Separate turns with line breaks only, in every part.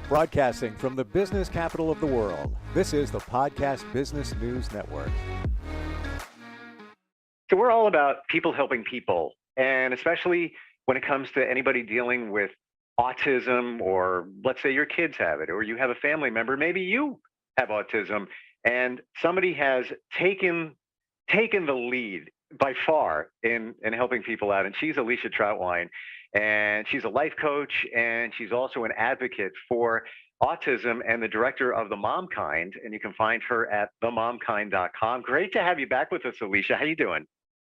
Broadcasting from the business capital of the world, this is the Podcast Business News Network.
So we're all about people helping people, and especially when it comes to anybody dealing with autism, or let's say your kids have it, or you have a family member, maybe you have autism, and somebody has taken the lead by far in helping people out. And she's Alicia Trautwein, and she's a life coach, and she's also an advocate for autism and the director of the Mom Kind. And you can find her at themomkind.com. Great to have you back with us, Alicia. How you doing?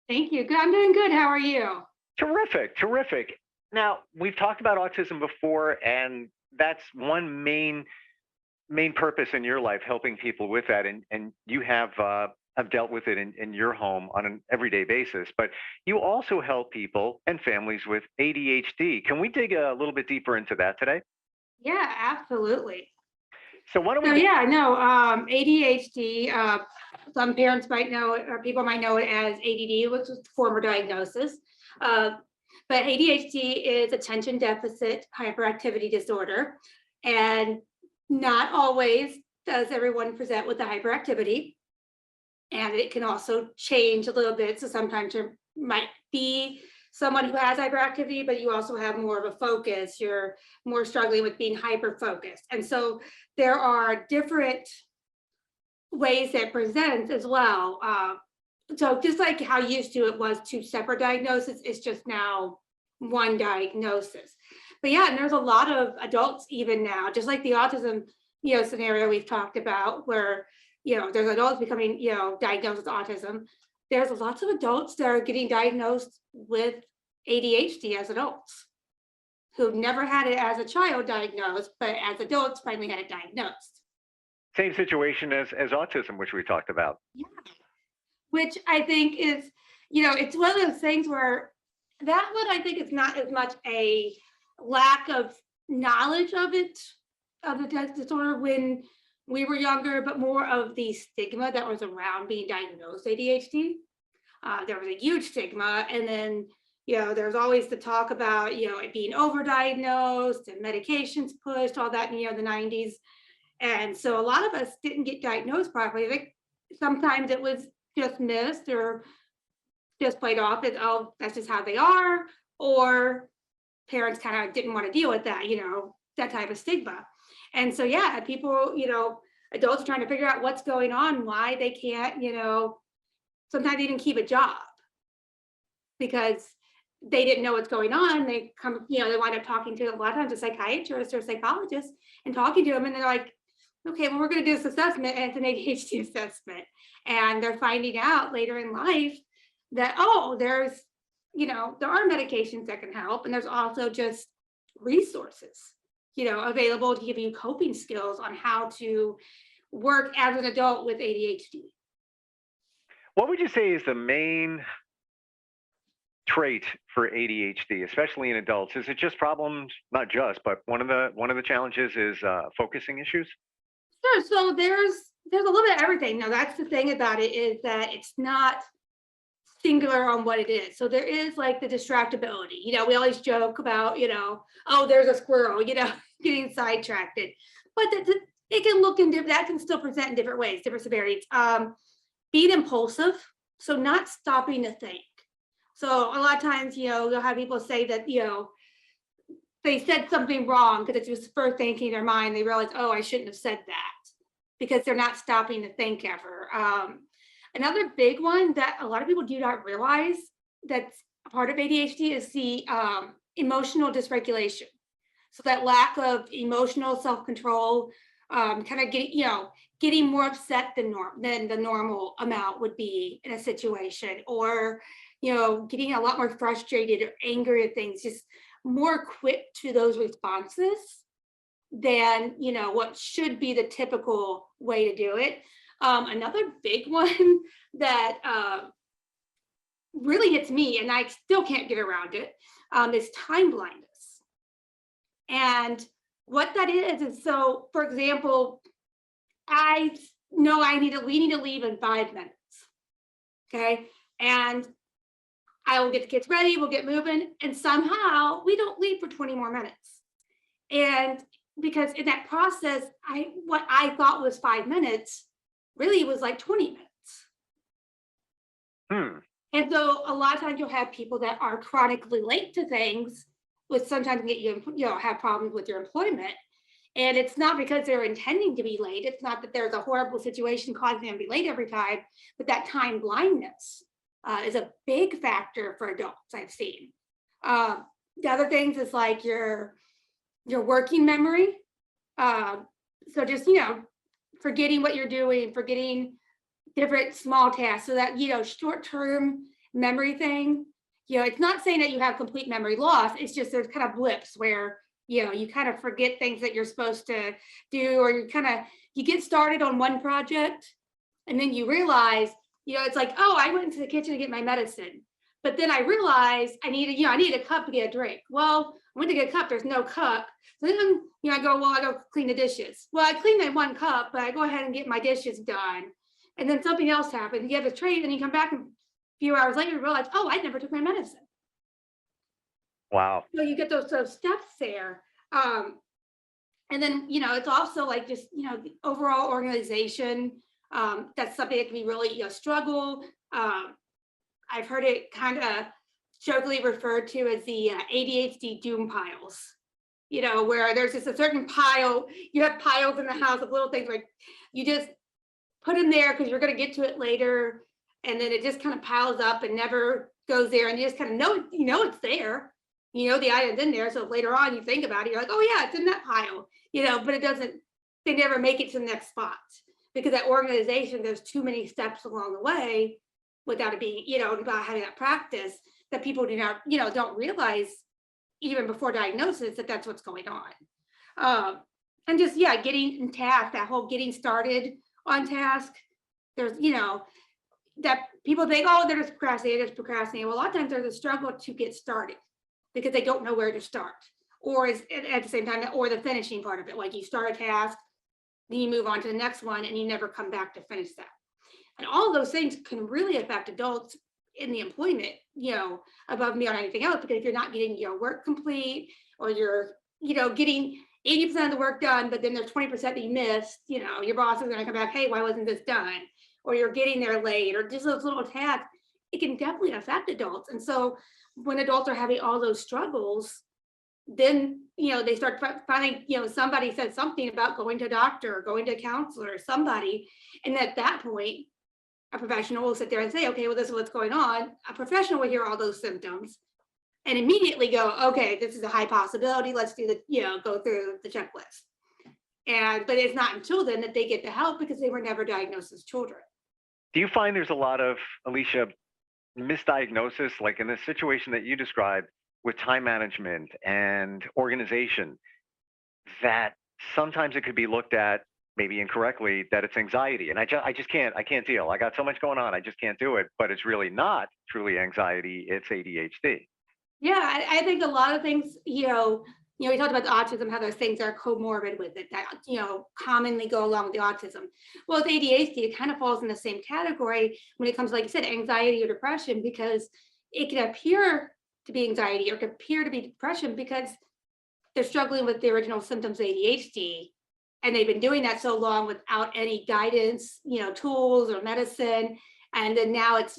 Thank you. Good. I'm doing good. How are you?
Terrific, terrific. Now, we've talked about autism before, and that's one main purpose in your life, helping people with that. And you have dealt with it in your home on an everyday basis. But you also help people and families with ADHD. Can we dig a little bit deeper into that today?
Yeah, absolutely.
So why don't we?
So yeah, no, ADHD. Some parents might know it, or people might know it as ADD, which is the former diagnosis. But ADHD is attention deficit hyperactivity disorder, and not always does everyone present with the hyperactivity. And it can also change a little bit. So sometimes there might be someone who has hyperactivity, but you also have more of a focus. You're more struggling with being hyper focused. And so there are different ways that presents as well. So just like how used to it was two separate diagnoses, it's just now one diagnosis. But yeah, and there's a lot of adults even now, just like the autism, scenario we've talked about, where there's adults becoming, diagnosed with autism. There's lots of adults that are getting diagnosed with ADHD as adults who've never had it as a child diagnosed, but as adults finally had it diagnosed.
Same situation as autism, which we talked about.
Yeah. Which I think is, it's one of those things where that one, I think, is not as much a lack of knowledge of it, of the disorder when we were younger, but more of the stigma that was around being diagnosed ADHD. There was a huge stigma. And then, there's always the talk about, it being overdiagnosed and medications pushed, all that in, the 90s. And so a lot of us didn't get diagnosed properly. I think sometimes it was just missed or just played off as, oh, that's just how they are. Or parents kind of didn't want to deal with that, that type of stigma. And so, yeah, people, adults are trying to figure out what's going on, why they can't, sometimes even keep a job because they didn't know what's going on. They come, they wind up talking to a lot of times a psychiatrist or a psychologist and talking to them. And they're like, okay, well, we're going to do this assessment, and it's an ADHD assessment. And they're finding out later in life that, oh, there are medications that can help. And there's also just resources, available to give you coping skills on how to work as an adult with ADHD.
What would you say is the main trait for ADHD, especially in adults? Is it just problems? Not just, but one of the challenges is focusing issues.
Sure. So there's a little bit of everything. Now, that's the thing about it, is that it's not singular on what it is. So there is like the distractibility. We always joke about, oh, there's a squirrel, getting sidetracked. But it can look that can still present in different ways, different severities. Being impulsive, so not stopping to think. So a lot of times, you'll have people say that, they said something wrong because it's just first thinking in their mind. They realize, oh, I shouldn't have said that, because they're not stopping to think ever. Another big one that a lot of people do not realize that's a part of ADHD is the emotional dysregulation. So that lack of emotional self-control, kind of getting more upset than the normal amount would be in a situation, or getting a lot more frustrated or angry at things, just more quick to those responses than what should be the typical way to do it. Another big one that really hits me, and I still can't get around it, is time blindness. And what that is so, for example, I know we need to leave in 5 minutes. Okay. And I will get the kids ready, we'll get moving, and somehow we don't leave for 20 more minutes. And because in that process, what I thought was 5 minutes really was like 20 minutes.
Hmm.
And so a lot of times you'll have people that are chronically late to things, which sometimes get you know, have problems with your employment. And it's not because they're intending to be late. It's not that there's a horrible situation causing them to be late every time, but that time blindness is a big factor for adults I've seen. The other things is like your working memory. So just, you know, forgetting what you're doing, forgetting different small tasks, so that, you know, short-term memory thing, you know, it's not saying that you have complete memory loss. It's just there's kind of blips where, you know, you kind of forget things that you're supposed to do, or you get started on one project and then you realize, you know, it's like, oh, I went into the kitchen to get my medicine, but then I realized I need a cup to get a drink. Well, I went to get a cup, there's no cup. So then, you know, I go clean the dishes. Well, I clean that one cup, but I go ahead and get my dishes done. And then something else happened. You have a trade, and you come back a few hours later and realize, oh, I never took my medicine.
Wow.
So you get those sort of steps there. And then, you know, it's also like just, you know, the overall organization. That's something that can be really, you know, struggle. I've heard it kind of jokingly referred to as the ADHD doom piles, you know, where there's just a certain pile, you have piles in the house of little things like you just put them there because you're going to get to it later. And then it just kind of piles up and never goes there. And you just kind of know, you know, it's there, you know, the item's in there. So later on you think about it, you're like, oh yeah, it's in that pile, you know, but they never make it to the next spot because that organization, there's too many steps along the way without it being, you know, about having that practice that people do not, you know, don't realize even before diagnosis that that's what's going on. And just, yeah, getting in task, that whole getting started on task. There's, you know, that people think, oh, they're just procrastinating. Well, a lot of times there's a struggle to get started because they don't know where to start. Or is at the same time, or the finishing part of it, like you start a task, then you move on to the next one and you never come back to finish that. And all of those things can really affect adults in the employment, you know, above and beyond anything else, because if you're not getting your work complete, or you're, you know, getting 80% of the work done, but then there's 20% that you missed, you know, your boss is going to come back, hey, why wasn't this done? Or you're getting there late, or just those little tasks, it can definitely affect adults. And so when adults are having all those struggles, then, you know, they start finding, you know, somebody said something about going to a doctor or going to a counselor or somebody. And at that point, a professional will sit there and say, okay, well, this is what's going on. A professional will hear all those symptoms and immediately go, okay, this is a high possibility. Let's do go through the checklist. But it's not until then that they get the help because they were never diagnosed as children.
Do you find there's a lot of, Alicia, misdiagnosis, like in the situation that you described with time management and organization, that sometimes it could be looked at maybe incorrectly that it's anxiety, and I just can't deal. I got so much going on, I just can't do it. But it's really not truly anxiety; it's ADHD.
Yeah, I think a lot of things, we talked about the autism, how those things are comorbid with it that, commonly go along with the autism. Well, with ADHD, it kind of falls in the same category when it comes to, like you said, anxiety or depression, because it can appear to be anxiety or it can appear to be depression because they're struggling with the original symptoms of ADHD. And they've been doing that so long without any guidance, tools or medicine. And then now it's,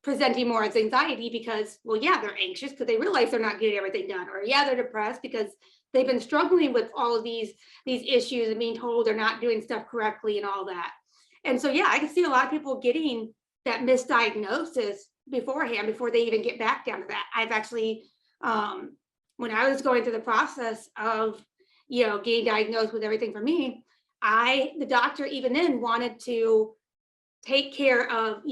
presenting more as anxiety because, well, yeah, they're anxious because they realize they're not getting everything done. Or yeah, they're depressed because they've been struggling with all of these issues and being told they're not doing stuff correctly and all that. And so, yeah, I can see a lot of people getting that misdiagnosis beforehand before they even get back down to that. I've actually, when I was going through the process of, getting diagnosed with everything for me, the doctor even then wanted to take care of,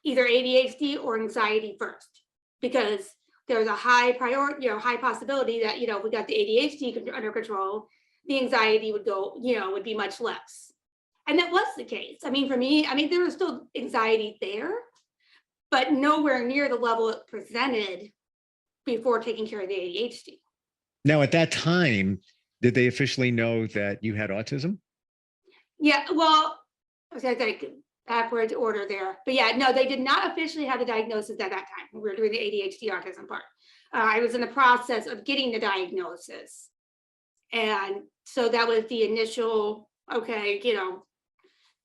either ADHD or anxiety first, because there's a high priority, high possibility that, if we got the ADHD under control, the anxiety would go, would be much less. And that was the case. I mean, for me, there was still anxiety there, but nowhere near the level it presented before taking care of the ADHD.
Now, at that time, did they officially know that you had autism?
Yeah, well, I was like backwards order there. But yeah, no, they did not officially have the diagnosis at that time. We were doing the ADHD autism part. I was in the process of getting the diagnosis. And so that was the initial, okay,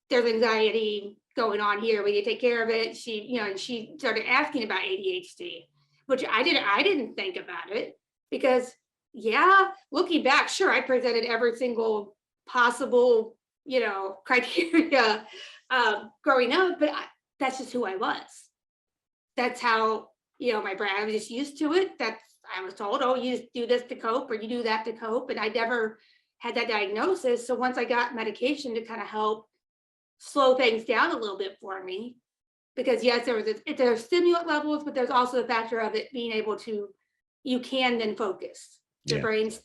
there's anxiety going on here. We need to take care of it. And she started asking about ADHD, which I didn't think about it because, yeah, looking back, sure, I presented every single possible, criteria growing up, but that's just who I was. That's how, my brain, I was just used to it. I was told, oh, you just do this to cope or you do that to cope. And I never had that diagnosis. So once I got medication to kind of help slow things down a little bit for me, because yes, there's stimulant levels, but there's also the factor of it being able to, you can then focus. Your
Yeah.
brain's,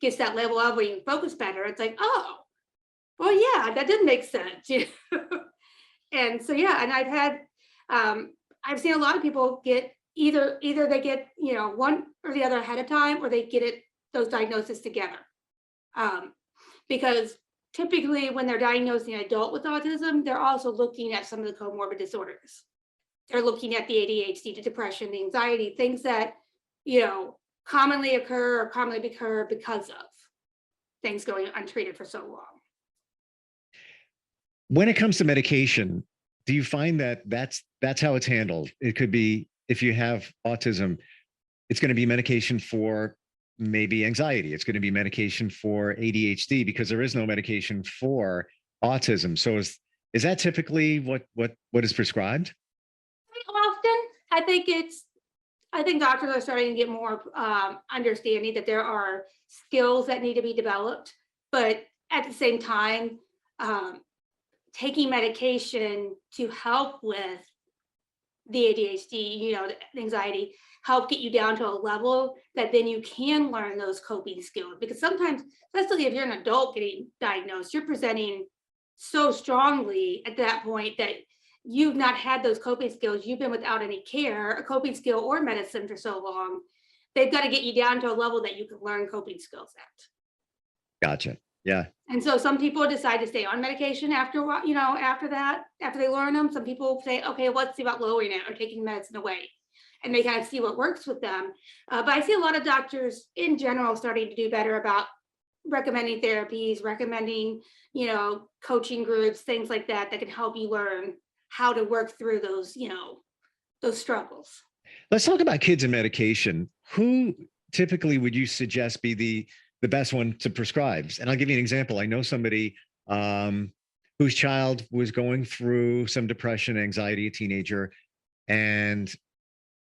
gets that level of where you can focus better. It's like, oh, well, yeah, that did make sense. And so, yeah, and I've seen a lot of people get either they get, one or the other ahead of time, or they get those diagnoses together. Because typically when they're diagnosing an adult with autism, they're also looking at some of the comorbid disorders. They're looking at the ADHD, the depression, the anxiety, things that, commonly occur or commonly occur because of things going untreated for so long.
When it comes to medication, do you find that that's how it's handled? It could be, if you have autism, it's going to be medication for maybe anxiety. It's going to be medication for ADHD because there is no medication for autism. So is that typically what is prescribed?
Often, I think doctors are starting to get more understanding that there are skills that need to be developed, but at the same time, taking medication to help with the ADHD, the anxiety, help get you down to a level that then you can learn those coping skills. Because sometimes, especially if you're an adult getting diagnosed, you're presenting so strongly at that point that you've not had those coping skills. You've been without any care, a coping skill or medicine for so long. They've got to get you down to a level that you can learn coping skills at.
Gotcha. Yeah.
And so some people decide to stay on medication after that, after they learn them. Some people say, okay, let's see about lowering it or taking medicine away. And they kind of see what works with them. But I see a lot of doctors in general starting to do better about recommending therapies, recommending, coaching groups, things like that, that can help you learn how to work through those, those struggles.
Let's talk about kids and medication. Who typically would you suggest be the best one to prescribe? And I'll give you an example. I know somebody whose child was going through some depression, anxiety, a teenager, and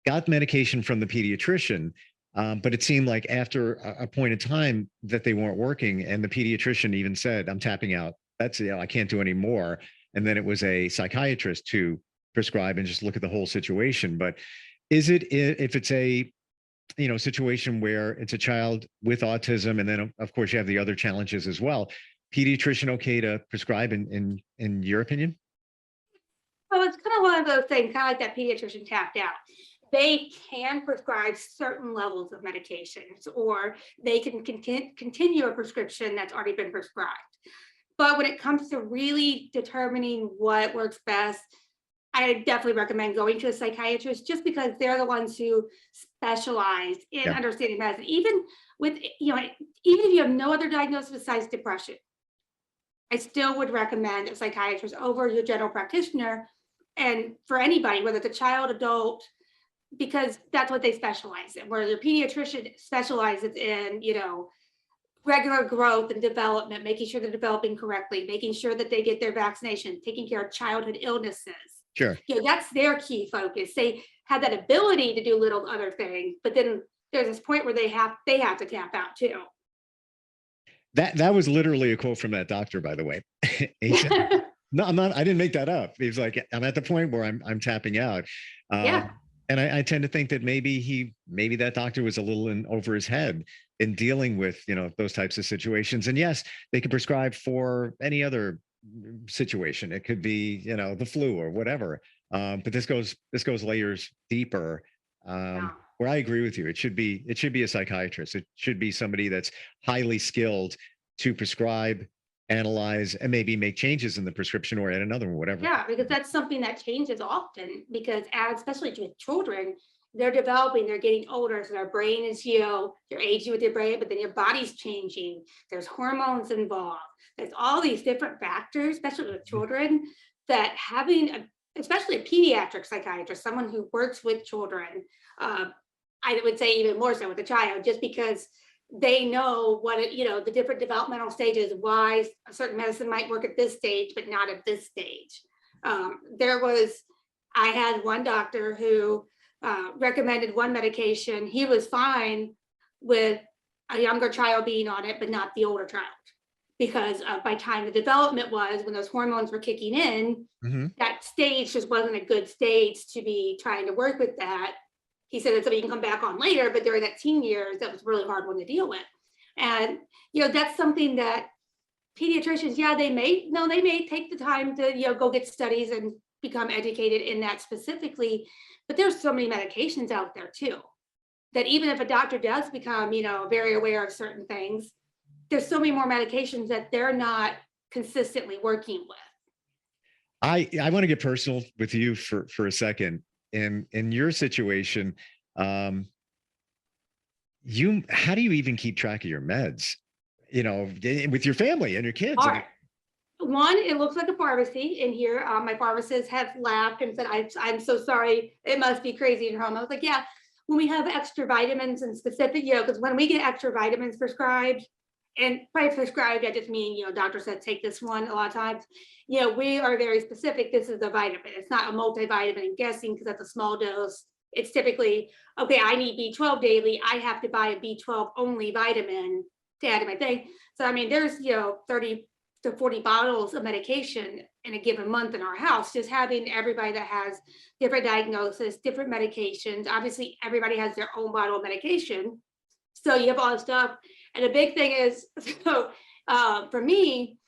got medication from the pediatrician. But it seemed like after a point in time that they weren't working, and the pediatrician even said, I'm tapping out. That's, I can't do any more. And then it was a psychiatrist to prescribe and just look at the whole situation. But is it, if it's a situation where it's a child with autism, and then of course you have the other challenges as well, pediatrician okay to prescribe in your opinion?
Well, it's kind of one of those things, kind of like that pediatrician tapped out. They can prescribe certain levels of medications, or they can continue a prescription that's already been prescribed. But when it comes to really determining what works best, I definitely recommend going to a psychiatrist, just because they're the ones who specialize in understanding medicine. Even if you have no other diagnosis besides depression, I still would recommend a psychiatrist over your general practitioner. And for anybody, whether it's a child, adult, because that's what they specialize in, where your pediatrician specializes in, regular growth and development, making sure they're developing correctly, making sure that they get their vaccination, taking care of childhood illnesses.
Sure.
That's their key focus. They have that ability to do little other things, but then there's this point where they have to tap out too.
That was literally a quote from that doctor, by the way. He said, no, I'm not. I didn't make that up. He was like, I'm at the point where I'm tapping out. And I tend to think that maybe that doctor was a little in over his head in dealing with, those types of situations. And yes, they could prescribe for any other situation. It could be, the flu or whatever. But this goes layers deeper. Where I agree with you, it should be a psychiatrist. It should be somebody that's highly skilled to prescribe, analyze, and maybe make changes in the prescription or add another one, whatever.
Yeah, because that's something that changes often, because especially with children, they're developing, they're getting older. So their brain is, you're aging with your brain, but then your body's changing. There's hormones involved. There's all these different factors, especially with children, that having especially a pediatric psychiatrist, someone who works with children, I would say even more so with a child, just because they know what the different developmental stages, why a certain medicine might work at this stage, but not at this stage. I had one doctor who recommended one medication. He was fine with a younger child being on it, but not the older child, because by time the development was when those hormones were kicking in, that stage just wasn't a good stage to be trying to work with that. He said it's something you can come back on later, but during that teen years, that was a really hard one to deal with. And that's something that pediatricians, they may take the time to go get studies and become educated in that specifically, but there's so many medications out there too, that even if a doctor does become very aware of certain things, there's so many more medications that they're not consistently working with.
I want to get personal with you for a second. In your situation, how do you even keep track of your meds, with your family and your kids?
All right. One, it looks like a pharmacy in here. My pharmacist has laughed and said, I'm so sorry. It must be crazy in your home. I was like, yeah, when we have extra vitamins and specific, because when we get extra vitamins prescribed, and by prescribed, I just mean, doctor said, take this one a lot of times. We are very specific. This is a vitamin. It's not a multivitamin, I'm guessing, because that's a small dose. It's typically, okay, I need B12 daily. I have to buy a B12 only vitamin to add to my thing. So, I mean, there's, 30 to 40 bottles of medication in a given month in our house, just having everybody that has different diagnosis, different medications. Obviously, everybody has their own bottle of medication. So you have all this stuff. And the big thing is, for me,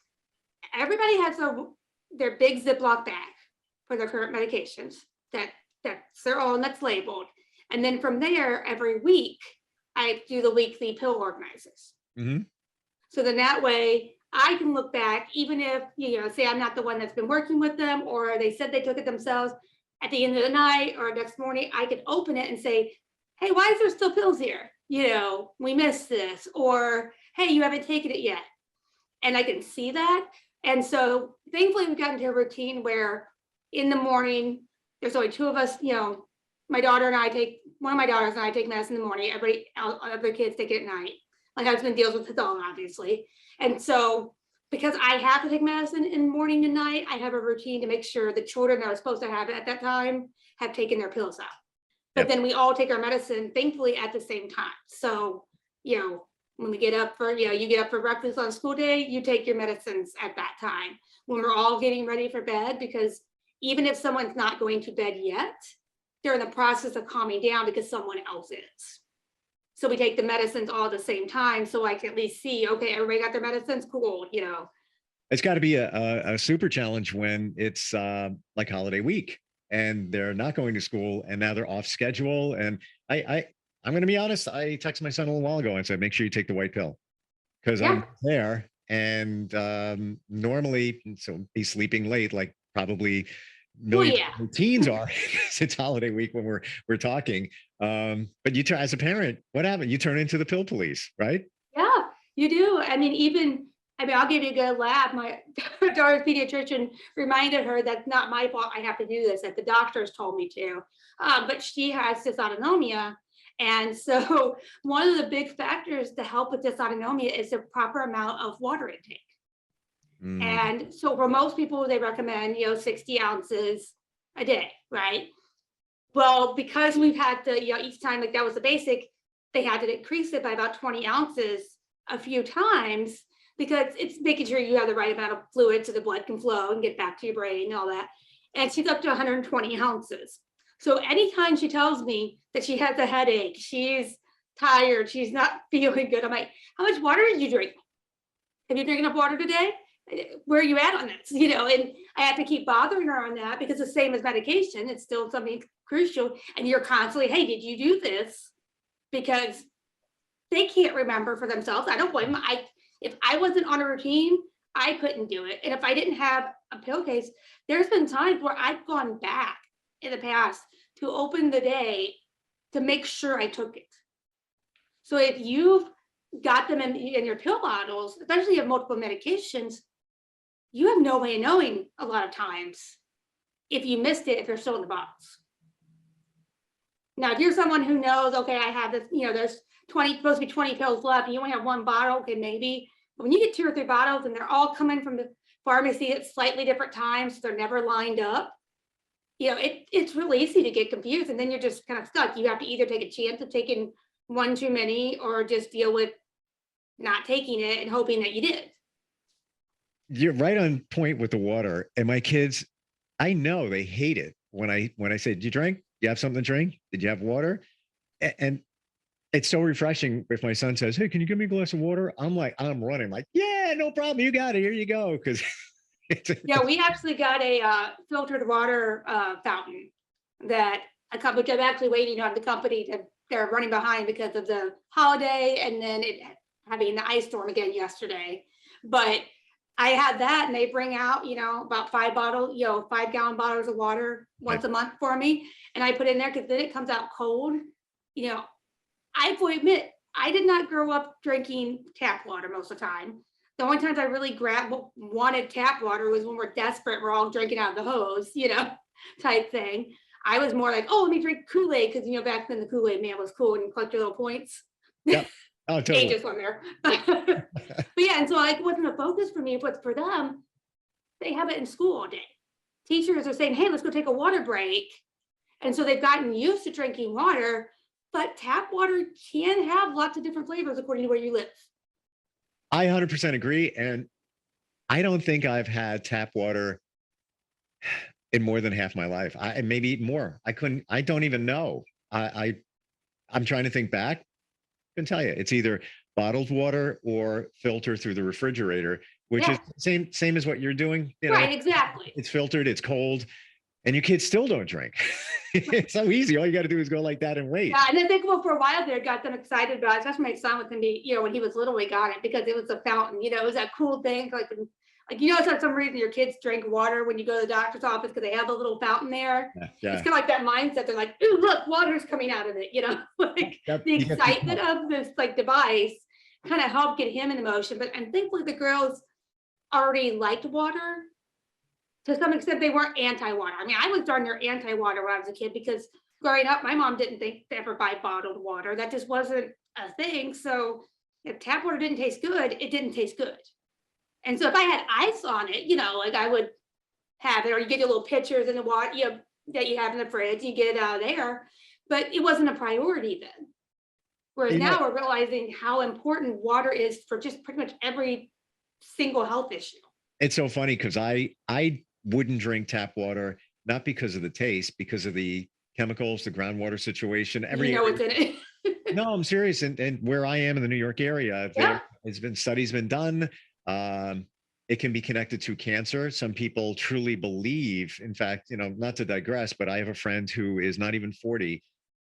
everybody has their big Ziploc bag for their current medications. That's their own, that's labeled. And then from there, every week, I do the weekly pill organizers. So then that way, I can look back, even if, say I'm not the one that's been working with them, or they said they took it themselves, at the end of the night or next morning, I can open it and say, hey, why is there still pills here? We missed this, or, hey, you haven't taken it yet. And I can see that. And so thankfully we've gotten to a routine where in the morning, there's only two of us, my daughter and I take, one of my daughters and I take medicine in the morning. Everybody, other kids take it at night. My husband deals with his own, obviously. And so because I have to take medicine in morning and night, I have a routine to make sure the children that are supposed to have it at that time have taken their pills out. But then we all take our medicine, thankfully, at the same time. So, when we get up for, you get up for breakfast on school day, you take your medicines at that time. When we're all getting ready for bed, because even if someone's not going to bed yet, they're in the process of calming down because someone else is. So we take the medicines all at the same time, so I can at least see, okay, everybody got their medicines, cool,
It's got to be a super challenge when it's like holiday week and they're not going to school and now they're off schedule. And I'm going to be honest, I texted my son a little while ago and said, make sure you take the white pill, because I'm there and normally, so he's sleeping late, like probably millions of teens are. It's holiday week when we're talking. But you turn, as a parent, what happened? You turn into the pill police, right?
Yeah, you do. I'll give you a good laugh. My daughter's pediatrician reminded her that's not my fault. I have to do this, that the doctors told me to. But she has dysautonomia. And so one of the big factors to help with dysautonomia is the proper amount of water intake. And so for most people, they recommend, 60 ounces a day, right? Well, because we've had to, each time, like that was the basic, they had to increase it by about 20 ounces a few times, because it's making sure you have the right amount of fluid so the blood can flow and get back to your brain and all that. And she's up to 120 ounces. So anytime she tells me that she has a headache, she's tired, she's not feeling good, I'm like, how much water did you drink? Have you drank enough water today? Where are you at on this? And I have to keep bothering her on that, because the same as medication, it's still something crucial. And you're constantly, hey, did you do this? Because they can't remember for themselves. I don't blame them. If I wasn't on a routine, I couldn't do it. And if I didn't have a pill case, there's been times where I've gone back in the past to open the day to make sure I took it. So if you've got them in your pill bottles, especially if you have multiple medications, you have no way of knowing a lot of times if you missed it, if you're still in the bottles. Now, if you're someone who knows, okay, I have this, there's supposed to be 20 pills left, and you only have one bottle, okay, maybe. But when you get 2 or 3 bottles and they're all coming from the pharmacy at slightly different times, so they're never lined up, it's really easy to get confused, and then you're just kind of stuck. You have to either take a chance of taking one too many, or just deal with not taking it and hoping that you did.
You're right on point with the water. And my kids, I know they hate it when I say, "Did you drink? You have something to drink? Did you have water?" And it's so refreshing if my son says, "Hey, can you give me a glass of water?" I'm running, like, "Yeah, no problem. You got it. Here you go." Because
yeah, we actually got a filtered water fountain that a company, I'm actually waiting on the company they're running behind because of the holiday, and then it having the ice storm again yesterday. But I had that, and they bring out, about 5 5-gallon bottles of water once a month for me. And I put it in there because then it comes out cold. I will admit, I did not grow up drinking tap water most of the time. The only times I really wanted tap water was when we're desperate, we're all drinking out of the hose, type thing. I was more like, oh, let me drink Kool-Aid, because, back then the Kool-Aid man was cool and you collect your little points.
Yeah. Oh, totally.
Ages on there. But yeah, and so it wasn't a focus for me, but for them, they have it in school all day. Teachers are saying, hey, let's go take a water break. And so they've gotten used to drinking water, but tap water can have lots of different flavors according to where you live.
I 100% agree. And I don't think I've had tap water in more than half my life. Maybe more. I don't even know. I'm trying to think back. I can tell you, it's either bottled water or filter through the refrigerator, which is same as what you're doing.
Right, exactly.
It's filtered, it's cold, and your kids still don't drink. It's so easy. All you got to do is go like that and wait.
Yeah, and I think for a while there, got them excited about it. Especially my son with him, when he was little, we got it because it was a fountain. It was that cool thing. It's for some reason your kids drink water when you go to the doctor's office because they have a little fountain there.
Yeah.
It's kind of like that mindset. They're like, ooh, look, water's coming out of it. The excitement of this device kind of helped get him in motion. But and thankfully the girls already liked water. To some extent, they weren't anti-water. I mean, I was darn near anti-water when I was a kid because growing up, my mom didn't think to ever buy bottled water. That just wasn't a thing. So if tap water didn't taste good, it didn't taste good. And so if I had ice on it, I would have it, or you get your little pitchers in the water, that you have in the fridge, you get it out of there. But it wasn't a priority then. Whereas now we're realizing how important water is for just pretty much every single health issue. It's
so funny because I wouldn't drink tap water, not because of the taste, because of the chemicals, the groundwater situation.
What's in it.
No, I'm serious. And where I am in the New York area, studies been done. It can be connected to cancer. Some people truly believe, in fact, not to digress, but I have a friend who is not even 40,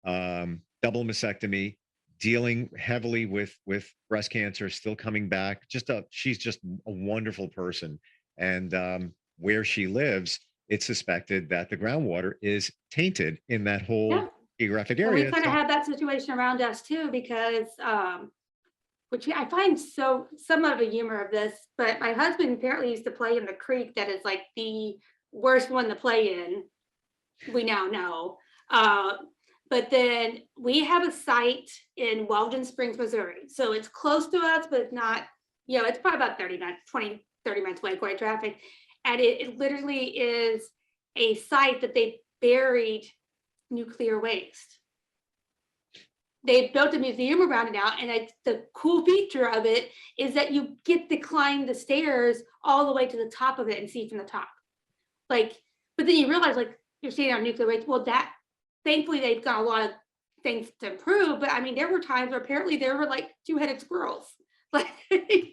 double mastectomy, dealing heavily with breast cancer, still coming back. She's just a wonderful person. And where she lives, it's suspected that the groundwater is tainted in that whole geographic area.
We kind of have that situation around us too, because which I find some of the humor of this, but my husband apparently used to play in the creek that is like the worst one to play in. We now know. But then we have a site in Weldon Springs, Missouri. So it's close to us, but it's not, it's probably about 30 minutes away, quite traffic. And it literally is a site that they buried nuclear waste. They built a museum around it now, and the cool feature of it is that you get to climb the stairs all the way to the top of it and see from the top. But then you realize, you're seeing our nuclear waste. Well, thankfully they've got a lot of things to improve, but I mean, there were times where apparently there were 2-headed squirrels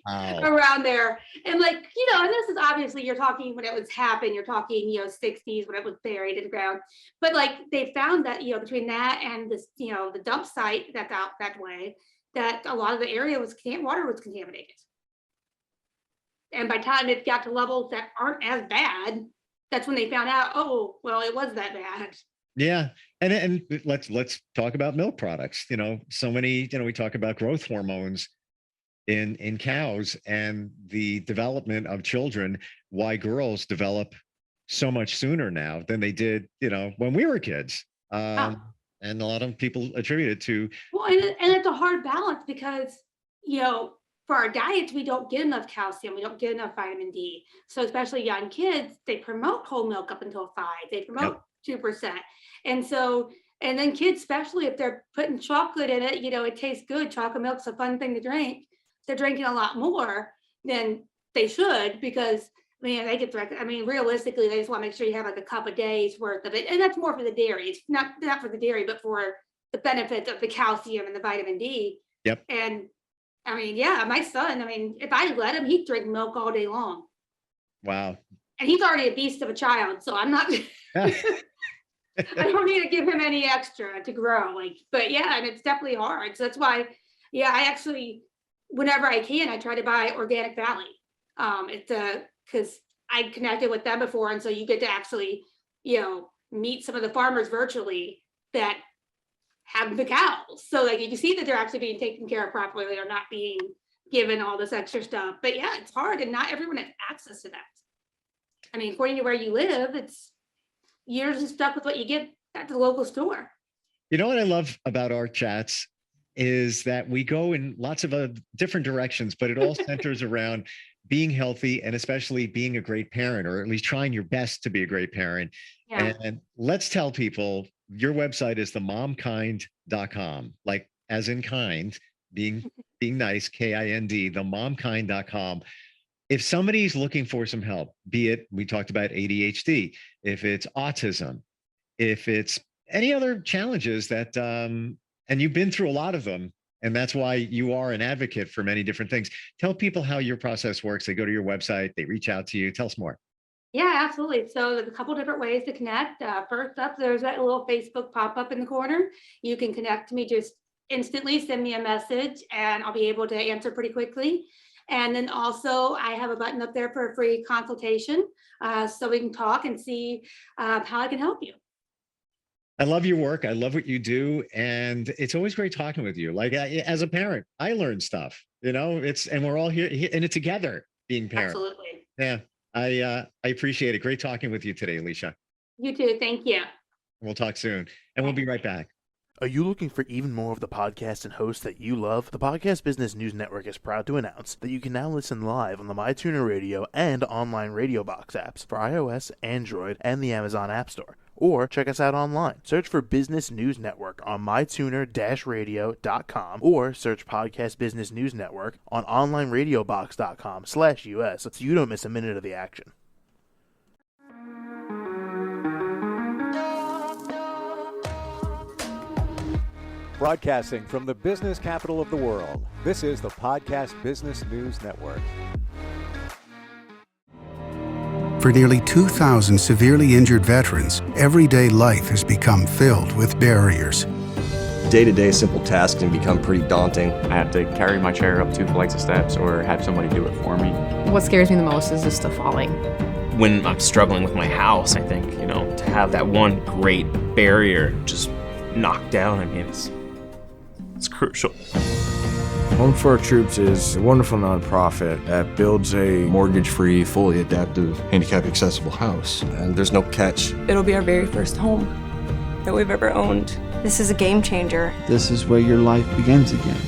around there, and and this is obviously you're talking when it was happened, you're talking 60s when it was buried in the ground, but they found that between that and this the dump site that's out that way, that a lot of the area water was contaminated, and by the time it got to levels that aren't as bad, that's when they found out, oh well, it was that bad.
Yeah. And let's talk about milk products. So many, we talk about growth hormones in cows and the development of children, why girls develop so much sooner now than they did, when we were kids.
Oh.
And a lot of people attribute it to.
Well, and it's a hard balance because, for our diets, we don't get enough calcium, we don't get enough vitamin D. So especially young kids, they promote whole milk up until 5, they promote 2%. And so, and then kids, especially if they're putting chocolate in it, it tastes good. Chocolate milk's a fun thing to drink. They're drinking a lot more than they should because, they get realistically, they just want to make sure you have like a cup a day's worth of it. And that's more for the dairy. It's not for the dairy, but for the benefits of the calcium and the vitamin D.
Yep.
And my son, if I let him, he'd drink milk all day long.
Wow.
And he's already a beast of a child. So I'm not, I don't need to give him any extra to grow. But yeah, and it's definitely hard. So that's why, I actually, whenever I can, I try to buy Organic Valley. Because I connected with them before. And so you get to actually, meet some of the farmers virtually that have the cows. So you can see that they're actually being taken care of properly. They're not being given all this extra stuff. But yeah, it's hard and not everyone has access to that. According to where you live, you're just stuck with what you get at the local store.
You know what I love about our chats is that we go in lots of different directions, but it all centers around being healthy and especially being a great parent, or at least trying your best to be a great parent. Yeah. And let's tell people your website is themomkind.com, like as in kind, being nice, KIND, themomkind.com. If somebody's looking for some help, be it, we talked about ADHD, if it's autism, if it's any other challenges that, and you've been through a lot of them, and that's why you are an advocate for many different things. Tell people how your process works. They go to your website, they reach out to you. Tell us more.
Yeah, absolutely. So there's a couple different ways to connect. First up, there's that little Facebook pop-up in the corner. You can connect to me just instantly, send me a message, and I'll be able to answer pretty quickly. And then also I have a button up there for a free consultation. So we can talk and see how I can help you.
I love your work. I love what you do. And it's always great talking with you. As a parent, I learned stuff, and we're all here in it together being parents.
Absolutely.
Yeah. I appreciate it. Great talking with you today, Alicia.
You too. Thank you.
We'll talk soon, and we'll be right back.
Are you looking for even more of the podcasts and hosts that you love? The Podcast Business News Network is proud to announce that you can now listen live on the MyTuner Radio and online Radio Box apps for iOS, Android, and the Amazon App Store. Or check us out online. Search for Business News Network on mytuner-radio.com or search Podcast Business News Network on onlineradiobox.com/US so you don't miss a minute of the action.
Broadcasting from the business capital of the world, this is the Podcast Business News Network.
For nearly 2,000 severely injured veterans, everyday life has become filled with barriers.
Day-to-day simple tasks can become pretty daunting.
I have to carry my chair up 2 flights of steps or have somebody do it for me.
What scares me the most is just the falling.
When I'm struggling with my house, I think, to have that one great barrier just knocked down, it's crucial.
Home for Our Troops is a wonderful nonprofit that builds a
mortgage-free, fully adaptive, handicap-accessible house. And there's no catch.
It'll be our very first home that we've ever owned.
This is a game changer.
This is where your life begins again.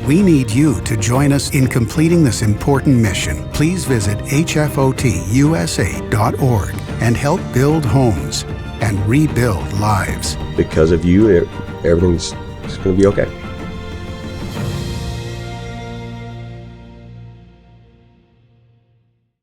We need you to join us in completing this important mission. Please visit hfotusa.org and help build homes and rebuild lives.
Because of you, everything's going to be okay.